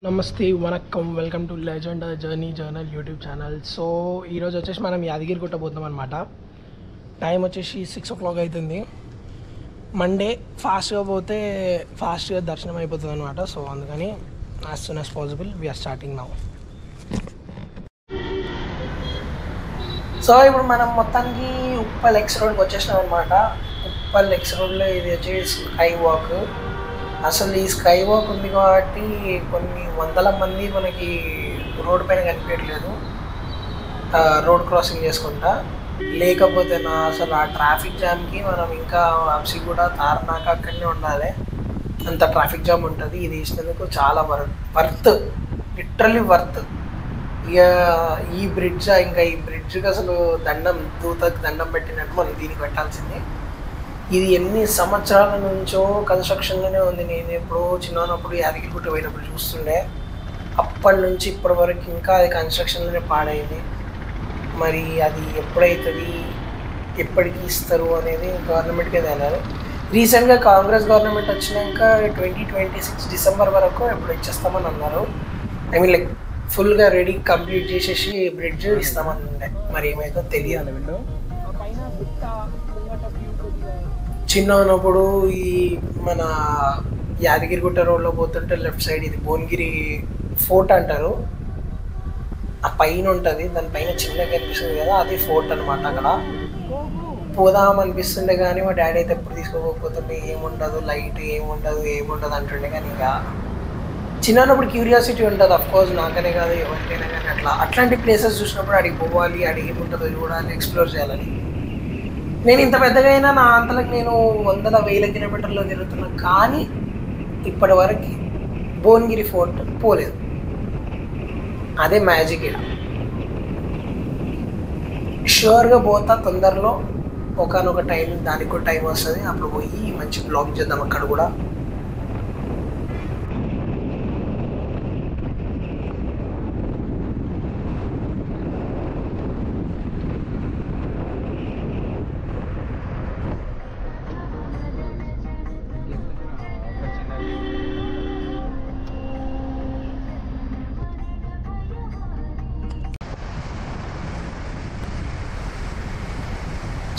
నమస్తే vanakkam welcome to legend journey journal YouTube channel. So ఈరోజు వచ్చేసి మనం యాదగిరిగుట్ట పోతాం అనమాట. టైం వచ్చేసి 6 o'clock అవుతుంది. మండే ఫాస్ట్గా పోతే ఫాస్ట్గా దర్శనం అయిపోతుంది అనమాట. సో అందుకని as soon as possible we are starting now. So ఇప్పుడు మనం మొత్తానికి ఉప్పల్ ఎక్స్ రోడ్కి వచ్చేసినాం అనమాట. ఉప్పల్ ఎక్స్ రోడ్లో ఇది వచ్చేసి స్కై వాక్. అసలు ఈ స్కై వాక్ ఉంది కాబట్టి కొన్ని వందల మంది మనకి రోడ్ పైన కనిపించట్లేదు రోడ్ క్రాసింగ్ చేసుకుంటా. లేకపోతే అసలు ఆ ట్రాఫిక్ జామ్కి మనం ఇంకా కూడా తారనాక అక్కడనే ఉండాలి, అంత ట్రాఫిక్ జామ్ ఉంటుంది. ఇది ఇచ్చినందుకు చాలా వర్త్, లిటరలీ వర్త్. ఇక ఈ బ్రిడ్జ్కి అసలు దూతకు దండం పెట్టినట్టు మనం దీనికి పెట్టాల్సిందే. ఇది ఎన్ని సంవత్సరాల నుంచో కన్స్ట్రక్షన్లోనే ఉంది. నేను ఎప్పుడో చిన్నప్పుడు యాదగిరిగుట్ట పోయినప్పుడు చూస్తుండే. అప్పటి నుంచి ఇప్పటి వరకు ఇంకా అది కన్స్ట్రక్షన్లోనే పాడైంది. మరి అది ఎప్పుడైతుంది, ఎప్పటికి ఇస్తారు అనేది గవర్నమెంట్కే తెలియాలి. రీసెంట్గా కాంగ్రెస్ గవర్నమెంట్ వచ్చినాక 2026 డిసెంబర్ వరకు ఎప్పుడు ఇచ్చేస్తామని అన్నారు. ఐ మీన్ లైక్ ఫుల్గా రెడీ కంప్లీట్ చేసేసి బ్రిడ్జ్ ఇస్తామని ఉండే. మరి ఏమైతే తెలియదు. వీళ్ళు చిన్న ఉన్నప్పుడు ఈ మన యాదగిరిగుట్ట రోడ్లో పోతుంటే లెఫ్ట్ సైడ్ ఇది భువనగిరి ఫోర్ట్ అంటారు. ఆ పైన ఉంటుంది, దానిపైన చిన్నగా కనిపిస్తుంది కదా, అది ఫోర్ట్ అనమాట. అక్కడ పోదాం అనిపిస్తుండే కానీ మా డాడీ అయితే ఎప్పుడు తీసుకోకపోతుండే. ఏముండదు, లైట్ ఏముండదు అంటుండే. కానీ ఇక చిన్నప్పుడు క్యూరియాసిటీ ఉంటుంది అఫ్కోర్స్, నాకనే కాదు ఎవరికైనా కానీ. అట్లాంటి ప్లేసెస్ చూసినప్పుడు అడిగి పోవాలి, అడిగి ఏముంటుందో చూడాలి, ఎక్స్ప్లోర్ చేయాలని. నేను ఇంత పెద్దగా అయినా నా అంతలకు నేను 100,000 కిలోమీటర్లో తిరుగుతున్నా, కానీ ఇప్పటి వరకు భువనగిరి ఫోర్ట్ పోలేదు. అదే మ్యాజిక్. ఇక్కడ షూర్గా పోతా తొందరలో, ఒకనొక టైం దానికి కూడా టైం వస్తుంది. అప్పుడు పోయి మంచి బ్లాగ్ చేద్దాం అక్కడ కూడా.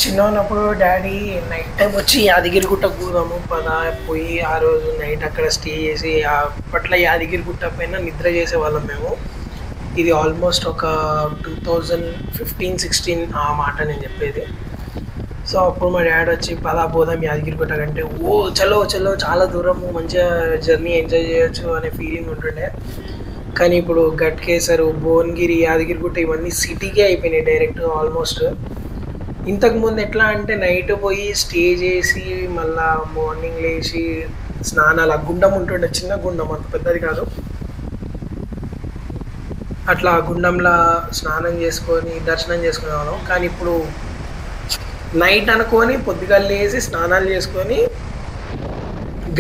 చిన్న ఉన్నప్పుడు డాడీ నైట్ టైం వచ్చి యాదగిరిగుట్ట పోదాము పదా పోయి ఆ రోజు నైట్ అక్కడ స్టే చేసి అప్పట్లో యాదగిరిగుట్ట పైన నిద్ర చేసేవాళ్ళం మేము. ఇది ఆల్మోస్ట్ ఒక 2015-16 ఆ మాట నేను చెప్పేది. సో అప్పుడు మా డాడీ వచ్చి పదా పోదాం యాదగిరిగుట్ట కంటే, చలో చాలా దూరము, మంచిగా జర్నీ ఎంజాయ్ చేయొచ్చు అనే ఫీలింగ్ ఉంటుండే. కానీ ఇప్పుడు గట్కేసర్, భువనగిరి, యాదగిరిగుట్ట ఇవన్నీ సిటీకే అయిపోయినాయి డైరెక్ట్ ఆల్మోస్ట్. ఇంతకుముందు ఎట్లా అంటే నైట్ పోయి స్టే చేసి మళ్ళా మార్నింగ్ లేచి స్నానాలు, ఆ గుండం ఉంటుండే, చిన్న గుండం, అంత పెద్దది కాదు. అట్లా గుండంలో స్నానం చేసుకొని దర్శనం చేసుకునేవాళ్ళం. కానీ ఇప్పుడు నైట్ అనుకొని పొద్దుగా లేచి స్నానాలు చేసుకొని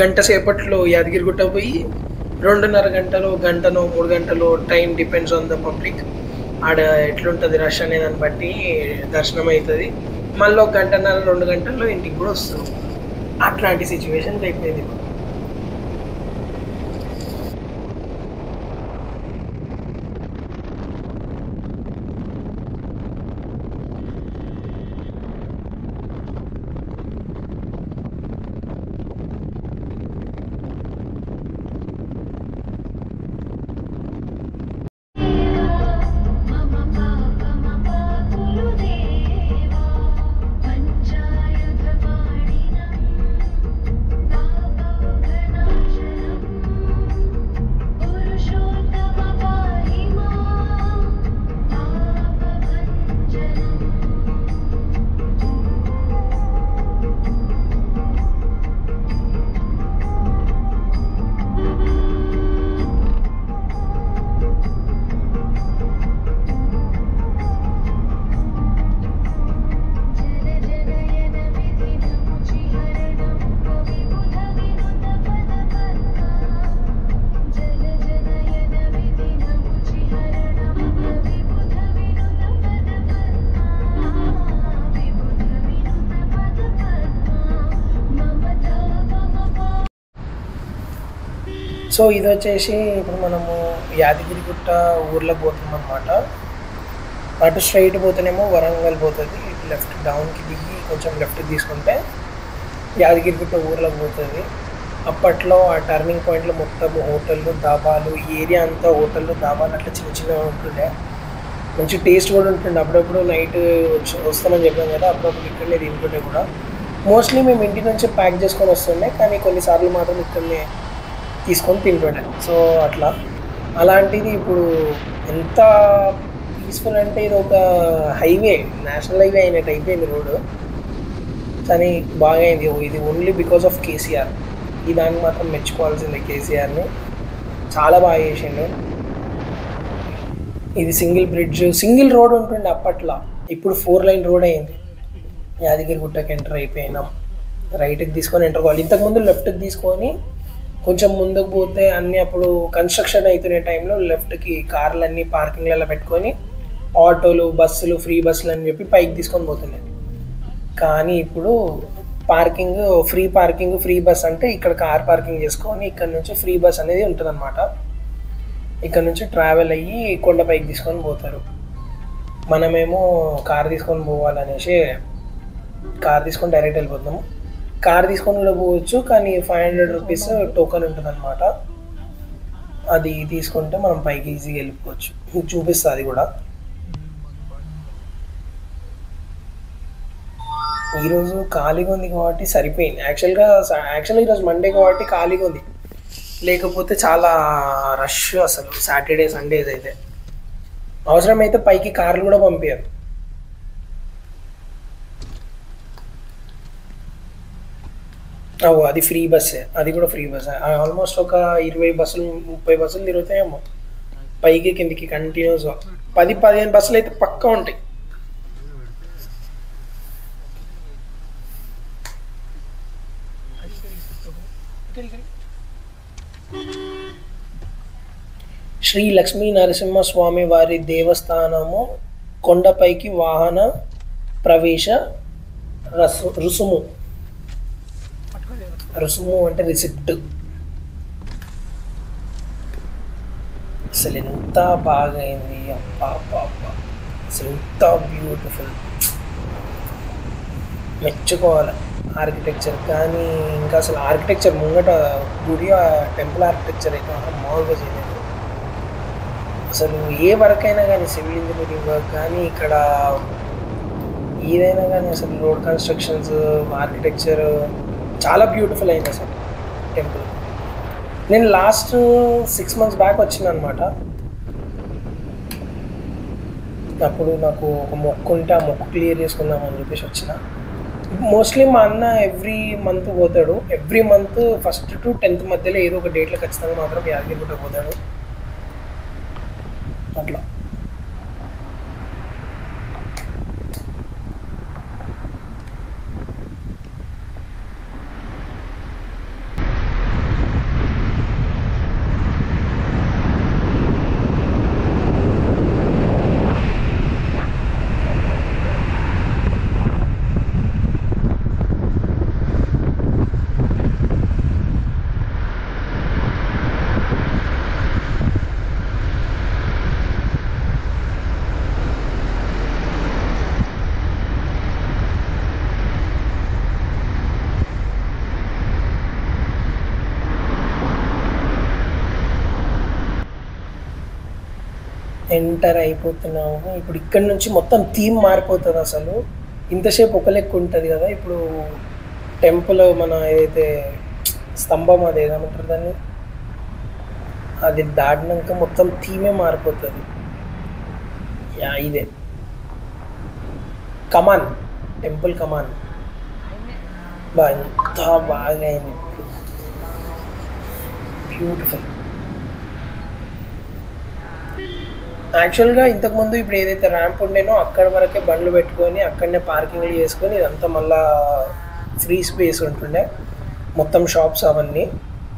గంట సేపట్లో యాదగిరిగుట్ట పోయి 2.5 గంటలు, గంటనో 3 గంటలు, time depends on the public. ఆడ ఎట్లుంటుంది రష్ అనే దాన్ని బట్టి దర్శనం అవుతుంది. మళ్ళీ 1 గంటన్నర 2 గంటల్లో ఇంటికి కూడా వస్తాం. అట్లాంటి సిచ్యువేషన్స్ అయిపోయింది. సో ఇది వచ్చేసి ఇప్పుడు మనము యాదగిరిగుట్ట ఊర్లోకి పోతున్నాం అనమాట. అటు స్ట్రైట్ పోతేనేమో వరంగల్ పోతుంది, ఇటు లెఫ్ట్ డౌన్కి దిగి కొంచెం లెఫ్ట్ తీసుకుంటే యాదగిరిగుట్ట ఊర్లోకి పోతుంది. అప్పట్లో ఆ టర్నింగ్ పాయింట్లో మొత్తం హోటళ్ళు దాబాలు, ఈ ఏరియా అంతా హోటళ్ళు దాబాలు అట్లా చిన్న చిన్నగా ఉంటుండే. మంచి టేస్ట్ కూడా ఉంటుండే. అప్పుడప్పుడు నైట్ వస్తామని చెప్పాం కదా, అప్పుడప్పుడు ఇక్కడనే తింటుండే కూడా. మోస్ట్లీ మేము ఇంటి నుంచి ప్యాక్ చేసుకొని వస్తుండే, కానీ కొన్నిసార్లు మాత్రం ఇక్కడనే తీసుకొని తింటుండే. సో అట్లా అలాంటిది ఇప్పుడు ఎంత పీస్ఫుల్ అంటే ఇది ఒక హైవే, నేషనల్ హైవే అయినట్టు అయిపోయింది రోడ్డు. కానీ బాగా అయింది. ఇది ఓన్లీ బికాస్ ఆఫ్ కేసీఆర్. ఈ దానికి మాత్రం మెచ్చుకోవాల్సిందే కేసీఆర్ని, చాలా బాగా చేసిండు. ఇది సింగిల్ బ్రిడ్జ్, సింగిల్ రోడ్ ఉంటుండే అప్పట్లో, ఇప్పుడు 4 లైన్ రోడ్ అయింది. యాదగిరిగుట్టకి ఎంటర్ అయిపోయినాం, రైట్కి తీసుకొని ఎంటర్ కావాలి. ఇంతకుముందు లెఫ్ట్కి తీసుకొని కొంచెం ముందుకు పోతే అన్నీ అప్పుడు కన్స్ట్రక్షన్ అవుతున్న టైంలో లెఫ్ట్కి కార్లన్నీ పార్కింగ్లలో పెట్టుకొని ఆటోలు, బస్సులు, ఫ్రీ బస్సులు అని చెప్పి పైకి తీసుకొని పోతున్నాయి. కానీ ఇప్పుడు ఫ్రీ బస్ అంటే ఇక్కడ కార్ పార్కింగ్ చేసుకొని ఇక్కడ నుంచి ఫ్రీ బస్ అనేది ఉంటుంది అనమాట. ఇక్కడ నుంచి ట్రావెల్ అయ్యి కొండపైకి తీసుకొని పోతారు. మనమేమో కార్ తీసుకొని పోవాలనేసి కార్ తీసుకొని డైరెక్ట్ వెళ్ళిపోతాము. కార్ తీసుకొని కూడా పోవచ్చు, కానీ 500 రూపీస్ టోకెన్ ఉంటుంది అనమాట. అది తీసుకుంటే మనం పైకి ఈజీగా వెళ్ళిపోవచ్చు. చూపిస్తుంది అది కూడా. ఈరోజు ఖాళీగా ఉంది కాబట్టి సరిపోయింది. యాక్చువల్గా ఈరోజు మండే కాబట్టి ఖాళీగా ఉంది, లేకపోతే చాలా రష్ అసలు సాటర్డే సండేస్ అయితే. అవసరమైతే పైకి కార్లు కూడా పంపించారు. అది ఫ్రీ బస్సే, అది కూడా ఫ్రీ బస్సే. ఆల్మోస్ట్ ఒక 20 బస్సులు 30 బస్సులు తిరుగుతాయేమో పైకి కిందికి కంటిన్యూస్గా. 10-15 బస్సులు అయితే పక్కా ఉంటాయి. శ్రీ లక్ష్మీ నరసింహస్వామి వారి దేవస్థానము కొండపైకి వాహన ప్రవేశ రుసుము అంటే రిసిప్ట్. అసలు ఎంత బాగా అయింది, అబ్బా అసలు ఎంత బ్యూటిఫుల్, మెచ్చుకోవాలి ఆర్కిటెక్చర్. కానీ ఇంకా అసలు ఆర్కిటెక్చర్ ముంగట గుడి టెంపుల్ ఆర్కిటెక్చర్ అయితే మామూలుగా చేయలేదు. అసలు ఏ వర్క్ అయినా కానీ, సివిల్ ఇంజనీరింగ్ వర్క్ కానీ, ఇక్కడ ఏదైనా కానీ అసలు రోడ్ కన్స్ట్రక్షన్స్, ఆర్కిటెక్చర్ చాలా బ్యూటిఫుల్ అయింది అసలు టెంపుల్. నేను లాస్ట్ 6 months బ్యాక్ వచ్చిన అనమాట. అప్పుడు నాకు ఒక మొక్కు ఉంటే ఆ మొక్కు క్లియర్ చేసుకుందామని చెప్పేసి వచ్చిన. మోస్ట్లీ మా అన్న ఎవ్రీ మంత్ పోతాడు. Every month 1st to 10th మధ్యలో ఏదో ఒక డేట్లో ఖచ్చితంగా మాత్రం యాదగిరిగుట్ట పోతాడు. అట్లా ఎంటర్ అయిపోతున్నాము. ఇప్పుడు ఇక్కడ నుంచి మొత్తం థీమ్ మారిపోతుంది అసలు. ఇంతసేపు ఒక లెక్క ఉంటుంది కదా, ఇప్పుడు టెంపుల్ మన ఏదైతే స్తంభం అది ఏదంటారు దాన్ని, అది దాటినాక మొత్తం థీమే మారిపోతుంది. ఇదే కమాన్, టెంపుల్ కమాన్. ఎంత బాగా అయింది, బ్యూటిఫుల్. యాక్చువల్గా ఇంతకుముందు ఇప్పుడు ఏదైతే ర్యాంప్ ఉండేనో అక్కడ వరకే బండ్లు పెట్టుకొని అక్కడనే పార్కింగ్లు చేసుకొని ఇదంతా మళ్ళీ ఫ్రీ స్పేస్ ఉంటుండే, మొత్తం షాప్స్ అవన్నీ.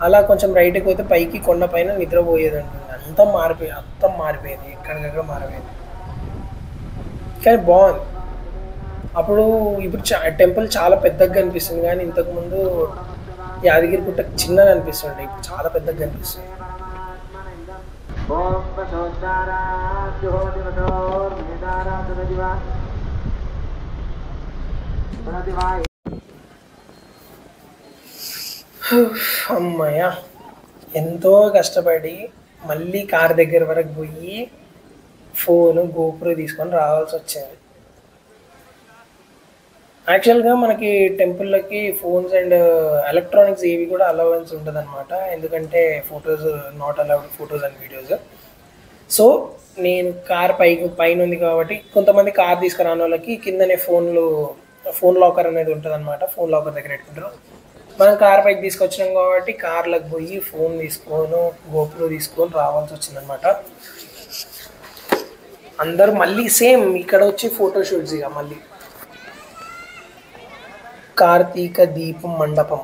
అలా కొంచెం రైట్కి పోతే పైకి కొండ పైన నిద్రపోయేది ఉంటుంది. అంతా మారిపోయింది, ఎక్కడికక్కడ మారిపోయింది. కానీ బాగుంది. ఇప్పుడు టెంపుల్ చాలా పెద్దగా కనిపిస్తుంది, కానీ ఇంతకుముందు యాదగిరిగుట్ట చిన్నగా అనిపిస్తుండే, ఇప్పుడు చాలా పెద్దగా కనిపిస్తుంది. అమ్మయ్య, ఎంతో కష్టపడి మళ్ళీ కార్ దగ్గర వరకు పోయి ఫోను గోపురం తీసుకొని రావాల్సి వచ్చింది. యాక్చువల్గా మనకి టెంపుల్లకి ఫోన్స్ అండ్ ఎలక్ట్రానిక్స్ ఏవి కూడా అలవెన్స్ ఉంటుంది అనమాట, ఎందుకంటే photos not allowed, photos and videos. So నేను కార్ పైన ఉంది కాబట్టి కొంతమంది కార్ తీసుకురాని వాళ్ళకి కిందనే ఫోన్ లాకర్ అనేది ఉంటుంది అనమాట, ఫోన్ లాకర్ దగ్గర పెట్టుకుంటారు. మనం కార్ పైకి తీసుకొచ్చినాం కాబట్టి కార్లకు పోయి ఫోన్ గోప్రో తీసుకొని రావాల్సి వచ్చిందనమాట. అందరూ మళ్ళీ సేమ్ ఇక్కడ వచ్చి ఫోటోషూట్స్, ఇక మళ్ళీ కార్తీక దీపం మండపం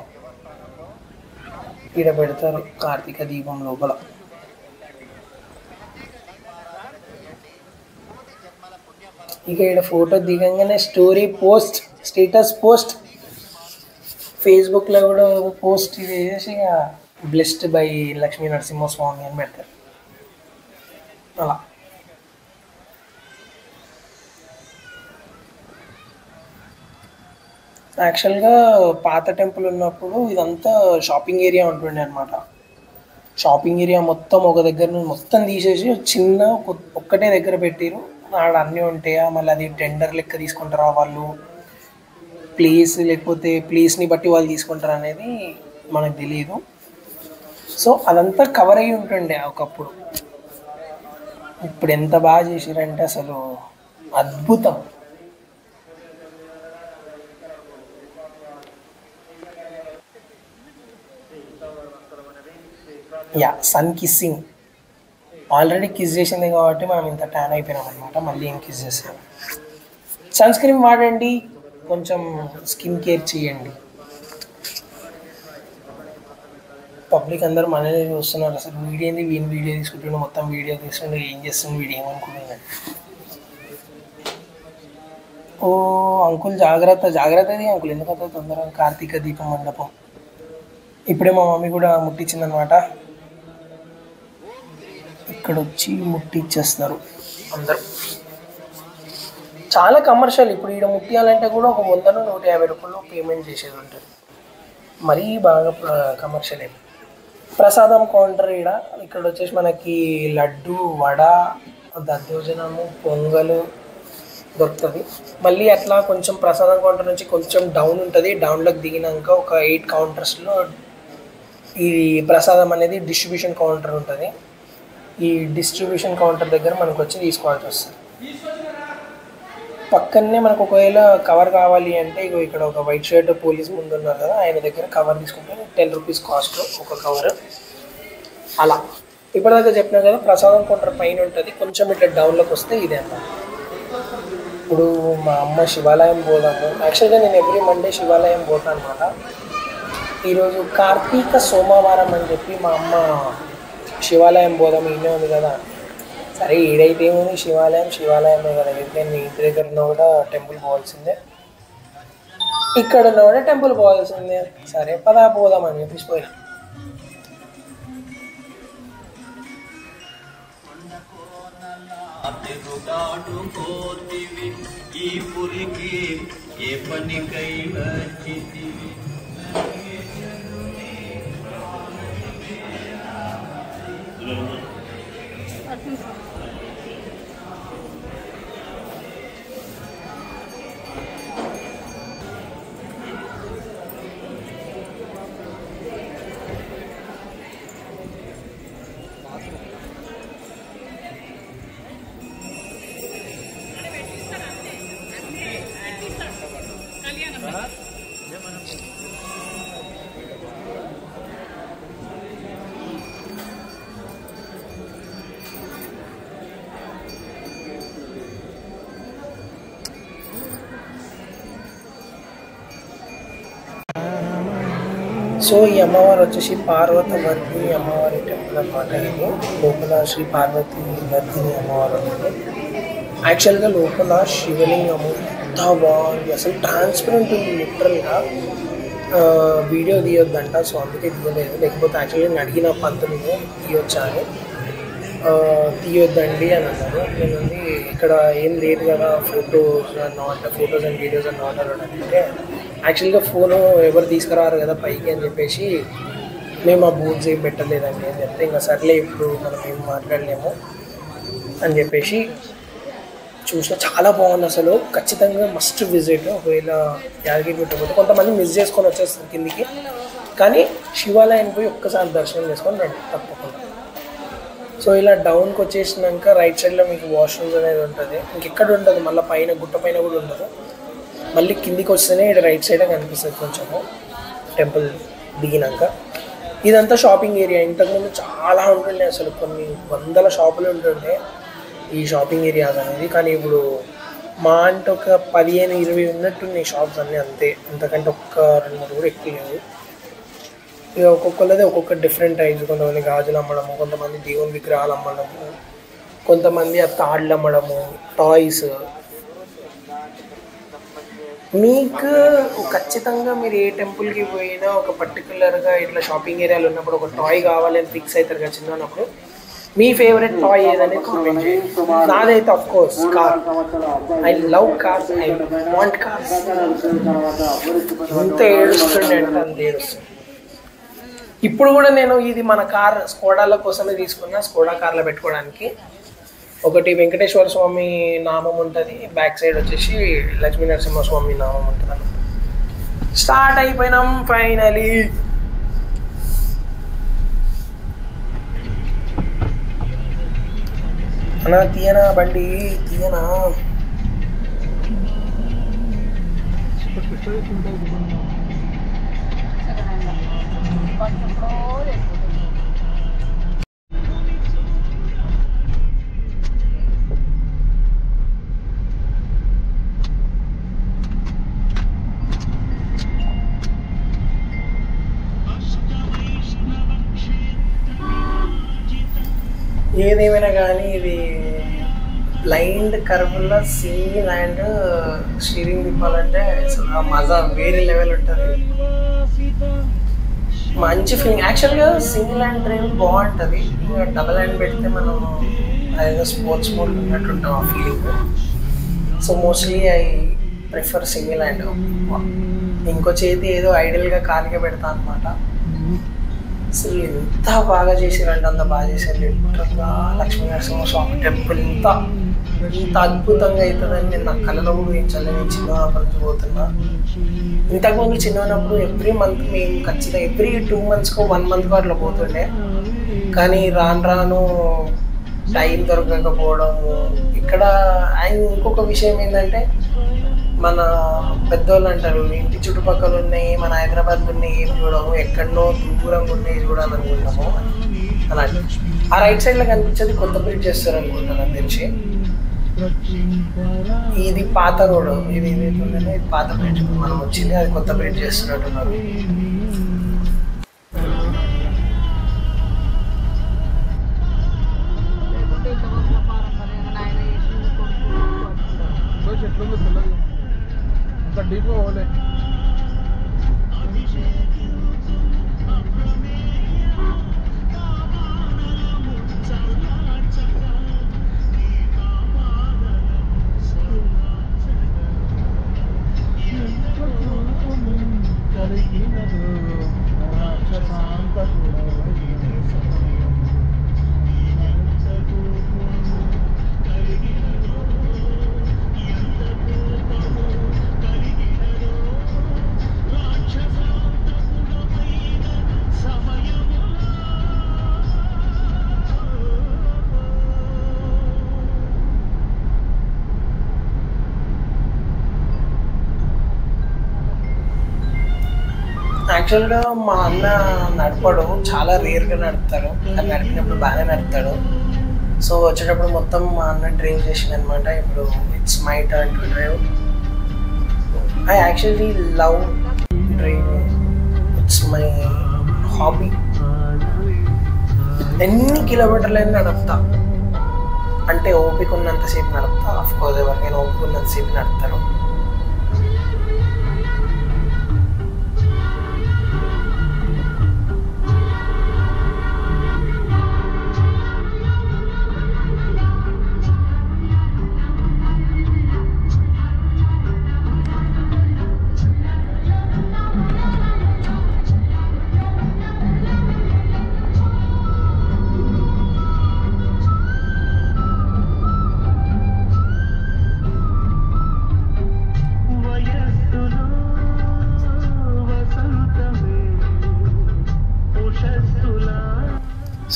ఇక్కడ పెడతారు, కార్తీక దీపం లోపల. ఇక ఇక్కడ ఫోటో దిగంగానే స్టేటస్ పోస్ట్ ఫేస్బుక్లో కూడా పోస్ట్ చేసి ఇక బ్లెస్డ్ బై లక్ష్మీ నరసింహస్వామి అని పెడతారు. అలా యాక్చువల్గా పాత టెంపుల్ ఉన్నప్పుడు ఇదంతా షాపింగ్ ఏరియా ఉంటుండే అనమాట. షాపింగ్ ఏరియా మొత్తం ఒక దగ్గర నుంచి మొత్తం తీసేసి చిన్న ఒక్కటే దగ్గర పెట్టిరు. ఆడ అన్నీ ఉంటాయా, మళ్ళీ అది టెండర్ లెక్క తీసుకుంటారా వాళ్ళు, లేకపోతే ప్లేస్ని బట్టి వాళ్ళు తీసుకుంటారు అనేది మనకు తెలియదు. సో అదంతా కవర్ అయ్యి ఉంటుండే ఒకప్పుడు. ఇప్పుడు ఎంత బాగా చేసారంటే అసలు అద్భుతం. సన్ కిస్సింగ్ ఆల్రెడీ కిస్ చేసింది కాబట్టి మనం ఇంత ట్యాన్ అయిపోయినాం అనమాట. మళ్ళీ ఏం కిస్ చేస్తాం. సన్ స్క్రీన్ వాడండి, కొంచెం స్కిన్ కేర్ చేయండి. పబ్లిక్ అందరూ మననే చూస్తున్నారు, అసలు వీడియో తీసుకుంటుండే, మొత్తం వీడియో తీసుకుంటే ఏం చేస్తుంది, వీడియో ఏమనుకుంటున్నాడు. ఓ అంకుల్ జాగ్రత్త అంకుల్, ఎందుకంటే తొందరగా కార్తీక దీపం మండపం. ఇప్పుడే మా మమ్మీ కూడా ముట్టించిందనమాట. ఇక్కడ వచ్చి ముట్టిచ్చేస్తారు అందరూ. చాలా కమర్షియల్. ఇప్పుడు ఇక్కడ ముట్టియాలంటే కూడా ఒక 100-150 రూపాయలు పేమెంట్ చేసేది ఉంటుంది. మరీ బాగా కమర్షియల్ అయిపోయింది. ప్రసాదం కౌంటర్ ఇక్కడ వచ్చేసి మనకి లడ్డు, వడ, దద్దోజనము, పొంగలు దొరుకుతుంది. మళ్ళీ అట్లా కొంచెం ప్రసాదం కౌంటర్ నుంచి కొంచెం డౌన్ ఉంటుంది. డౌన్లోకి దిగినాక ఒక 8 కౌంటర్స్లో ఈ ప్రసాదం అనేది డిస్ట్రిబ్యూషన్ కౌంటర్ ఉంటుంది. ఈ డిస్ట్రిబ్యూషన్ కౌంటర్ దగ్గర మనకు వచ్చి తీసుకోవాల్సి వస్తుంది. పక్కనే మనకు ఒకవేళ కవర్ కావాలి అంటే ఇక్కడ ఒక వైట్ షర్ట్ పోలీస్ ముందు ఉన్నారు కదా, ఆయన దగ్గర కవర్ తీసుకుంటే 10 రూపీస్ కాస్ట్ ఒక కవర్. అలా ఇప్పటిదాకా చెప్పినా కదా, ప్రసాదం కౌంటర్ పైన ఉంటుంది. కొంచెం ఇట్లా డౌన్లోకి వస్తే ఇదే అన్నమాట. ఇప్పుడు మా అమ్మ శివాలయం పోదాము. యాక్చువల్గా నేను ఎవ్రీ మండే శివాలయం పోతాను అనమాట. ఈరోజు కార్తీక సోమవారం అని చెప్పి మా అమ్మ శివాలయం పోదాము, ఇన్నే ఉంది కదా. సరే ఏడైతే ఏముంది, శివాలయమే కదా, ఎందుకంటే మీ ఇంటి దగ్గర ఉన్న కూడా టెంపుల్ పోవాల్సిందే, ఇక్కడ ఉన్న కూడా టెంపుల్ పోవాల్సిందే. సరే పదా పోదామని చెప్పేసి పోయినా. సో ఈ అమ్మవారు వచ్చేసి పార్వతవర్ధిని అమ్మవారి టెంపుల్ అనమాట. ఇది లోపల శ్రీ పార్వతి వర్ధిని అమ్మవారు అనేది. యాక్చువల్గా లోపల శివలింగము ఎంత బాగుంది, అసలు ట్రాన్స్పరెంట్ ఉంది లిటరల్గా. వీడియో తీయొద్దంట, సో అందుకే తీయలేదు. లేకపోతే యాక్చువల్లీ నేను అడిగిన పంతులు తీయొచ్చా అని, తీయొద్దండి అని అన్నారు. నేను ఇక్కడ ఏం లేదు కదా, photos and videos and not allowed అంటే, యాక్చువల్గా ఫోను ఎవరు తీసుకురారు కదా పైకి అని చెప్పేసి మేము ఆ బూట్స్ ఏం పెట్టలేదండి అని చెప్తే, ఇంకా సర్లే ఇప్పుడు మనం ఏం మాట్లాడలేము అని చెప్పేసి చూసిన. చాలా బాగుంది అసలు, ఖచ్చితంగా మస్ట్ విజిట్. ఒకవేళ యాదగిరి పెట్టకపోతే కొంతమంది మిస్ చేసుకొని వచ్చేస్తారు కిందికి, కానీ శివాలయానికి పోయి ఒక్కసారి దర్శనం చేసుకొని రండి తప్పకుండా. సో ఇలా డౌన్కి వచ్చేసినాక రైట్ సైడ్లో మీకు వాష్రూమ్స్ అనేది ఉంటుంది. ఇంకెక్కడ ఉంటుంది, మళ్ళీ పైన గుట్ట పైన కూడా ఉండదు. మళ్ళీ కిందికి వస్తేనే ఇక్కడ రైట్ సైడే కనిపిస్తుంది కొంచెము టెంపుల్ దిగినాక. ఇదంతా షాపింగ్ ఏరియా. ఇంతకుముందు చాలా ఉంటుండే, అసలు కొన్ని వందల షాపులు ఉంటుండే ఈ షాపింగ్ ఏరియాస్ అనేది. కానీ ఇప్పుడు మా అంటే ఒక 15-20 ఉన్నట్టున్నాయి షాప్స్ అన్నీ, అంతే. అంతకంటే ఒక్క 2-3 కూడా ఎక్కువ లేవు. ఇక ఒక్కొక్కరిది ఒక్కొక్క డిఫరెంట్ టైప్స్. కొంతమంది గాజులు అమ్మడము, కొంతమంది దేవుని విగ్రహాలు అమ్మడము, కొంతమంది ఆ తాళ్ళు అమ్మడము, టాయ్స్. మీకు ఖచ్చితంగా మీరు ఏ టెంపుల్కి పోయినా ఒక పర్టికులర్గా ఇట్లా షాపింగ్ ఏరియాలో ఉన్నప్పుడు ఒక టాయ్ కావాలి అని ఫిక్స్ అవుతారు కదా చిన్నప్పుడు. మీ ఫేవరెట్ టాయ్ ఏదనేది కామెంట్ చేయండి. నాదైతే of course car. I love cars, I want cars. ఎంత ఏడుస్తుండే అంటే అంత ఏడుస్తుంది. ఇప్పుడు కూడా నేను ఇది మన కార్ స్కోడాల కోసమే తీసుకున్నా, స్కోడా కార్లో పెట్టుకోవడానికి. ఒకటి వెంకటేశ్వర స్వామి నామం ఉంటుంది, బ్యాక్ సైడ్ వచ్చేసి లక్ష్మీ నరసింహస్వామి నామం ఉంటుంది అన్నమాట. స్టార్ట్ అయిపోయినాం ఫైనలీ. అన్నా తీయనా బండి, తీయనా? ఏదేమైనా కానీ ఇది బ్లైండ్ కర్వ్లో సింగిల్ హ్యాండ్ స్టీరింగ్ తిప్పాలంటే అసలు ఆ మజా వేరే లెవెల్ ఉంటుంది. మంచి ఫీలింగ్. యాక్చువల్గా సింగిల్ హ్యాండ్ డ్రైవ్ బాగుంటుంది, ఇంకా డబల్ హ్యాండ్ పెడితే మనం అదేదో స్పోర్ట్స్ మోడ్ ఉన్నట్టు ఉంటాం ఆ feeling. So mostly I prefer single hand. ఇంకో చేతి ఏదో ఐడియల్గా కాలిగా పెడతా అనమాట. అసలు ఎంత బాగా చేసారంటే అంత బాగా చేశారు. లిటరల్గా లక్ష్మీ నరసింహస్వామి టెంపుల్ ఇంత అద్భుతంగా అవుతుందని నేను నా కళలో కూడా ఊహించాలి. నేను చిన్నప్పుడు నుంచి పోతున్నా. ఇంతకుముందు చిన్నప్పుడు ఎవ్రీ మంత్ మేము ఖచ్చితంగా ఎవ్రీ 2 monthsకో 1 monthకో అట్లా పోతుండే. కానీ రాను టైం దొరకకపోవడము. ఇక్కడ అండ్ ఇంకొక విషయం ఏంటంటే, మన పెద్దోళ్ళు అంటారు ఇంటి చుట్టుపక్కల ఉన్నాయి, మన హైదరాబాద్లో ఉన్నాయి ఏం చూడము, ఎక్కడనో దూరంగా ఉన్నాయి చూడాలనుకుంటాము అలాంటి. ఆ రైట్ సైడ్లో కనిపించేది కొత్త బ్రిడ్జ్ చేస్తారు అనుకుంటాను నాకు తెలిసి. ఇది పాత రోడ్, ఇది ఏదైతే పాత బ్రిడ్జ్ మనం వచ్చింది, అది కొత్త బ్రిడ్జ్ చేస్తున్నట్టున్నారు. డీప్గా పోలే. యాక్చువల్గా మా అన్న నడపడు, చాలా రేర్గా నడుపుతాడు, కానీ నడిపినప్పుడు బాగా నడుపుతాడు. సో వచ్చేటప్పుడు మొత్తం మా అన్న డ్రైవ్ చేసింది అనమాట. ఇప్పుడు it's my turn to drive. I actually love driving, it's my hobby. ఎన్ని కిలోమీటర్లైనా నడుపుతా, అంటే ఓపిక ఉన్నంతసేపు నడుపుతా. ఆఫ్కోర్స్ ఎవరికైనా ఓపిక ఉన్నంతసేపు నడుపుతాను.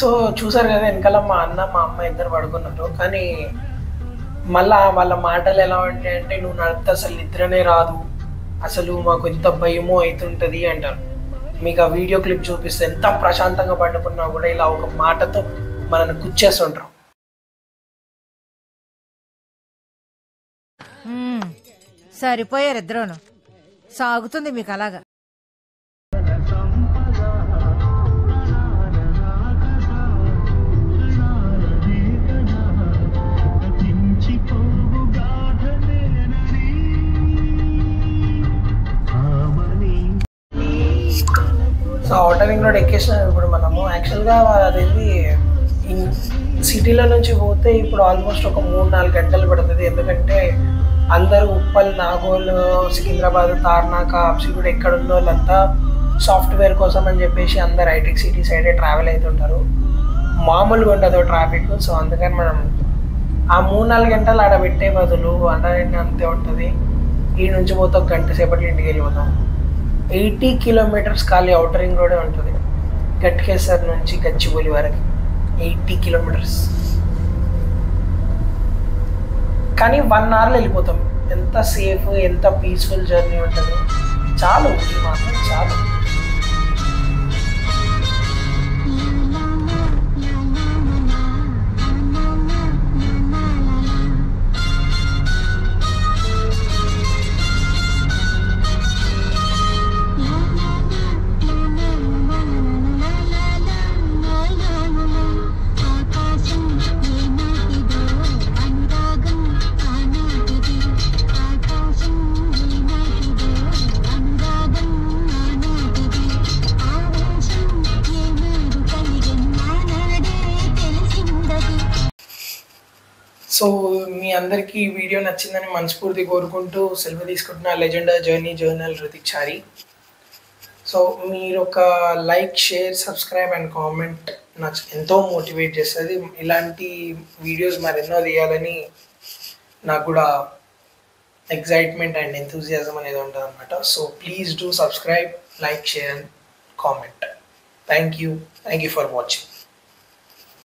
సో చూసారు కదా, వెనకాల మా అన్న మా అమ్మ ఇద్దరు పడుకున్నారు. కానీ మళ్ళా వాళ్ళ మాటలు ఎలా ఉంటాయంటే, నువ్వు నడిపితే అసలు నిద్రనే రాదు, అసలు మాకు ఎంత భయమో అవుతుంటుంది అంటారు. మీకు ఆ వీడియో క్లిప్ చూపిస్తే ఎంత ప్రశాంతంగా పండుకున్నా కూడా ఇలా ఒక మాటతో మనల్ని గుచ్చేస్తుంటారు. సరిపోయారు ఇద్దరును, సాగుతుంది మీకు అలాగా. సో ఔటర్ రింగ్ రోడ్ ఎక్కేసినాం ఇప్పుడు మనము. యాక్చువల్గా అదేంటి సిటీలో నుంచి పోతే ఇప్పుడు ఆల్మోస్ట్ ఒక 3-4 గంటలు పడుతుంది. ఎందుకంటే అందరూ ఉప్పల్, నాగోల్, సికింద్రాబాద్, తార్నాక, అప్సిగూడ ఎక్కడ ఉన్న వాళ్ళంతా సాఫ్ట్వేర్ కోసం అని చెప్పేసి అందరు హైటెక్ సిటీ సైడే ట్రావెల్ అవుతుంటారు. మామూలుగా ఉండదు ట్రాఫిక్. సో అందుకని మనం ఆ 3-4 గంటలు ఆడ పెట్టే బదులు అంతే ఉంటుంది. ఈ నుంచి పోతే ఒక గంట సేపట్లో ఇంటికి వెళ్ళిపోతాం. 80 కిలోమీటర్స్ ఖాళీ ఔటర్ రింగ్ రోడే ఉంటుంది గట్కేసర్ నుంచి గచ్చిబౌలి వరకు. 80 కిలోమీటర్స్, కానీ 1 అవర్లో వెళ్ళిపోతాం. ఎంత సేఫ్, ఎంత పీస్ఫుల్ జర్నీ ఉంటుంది. చాలు, ఈ మాత్రం చాలు. సో మీ అందరికీ ఈ వీడియో నచ్చిందని మనస్ఫూర్తి కోరుకుంటూ సెలవు తీసుకుంటున్న లెజెండ్ జర్నీ జర్నల్ రుతిక్ చారి. సో మీరు ఒక like, share, subscribe and comment నాకు ఎంతో మోటివేట్ చేస్తుంది. ఇలాంటి వీడియోస్ మరెన్నో తీయాలని నాకు కూడా ఎగ్జైట్మెంట్ అండ్ ఎంతూజియాజం అనేది ఉంటుంది అనమాట. So please do subscribe, like, share and comment. Thank you for watching.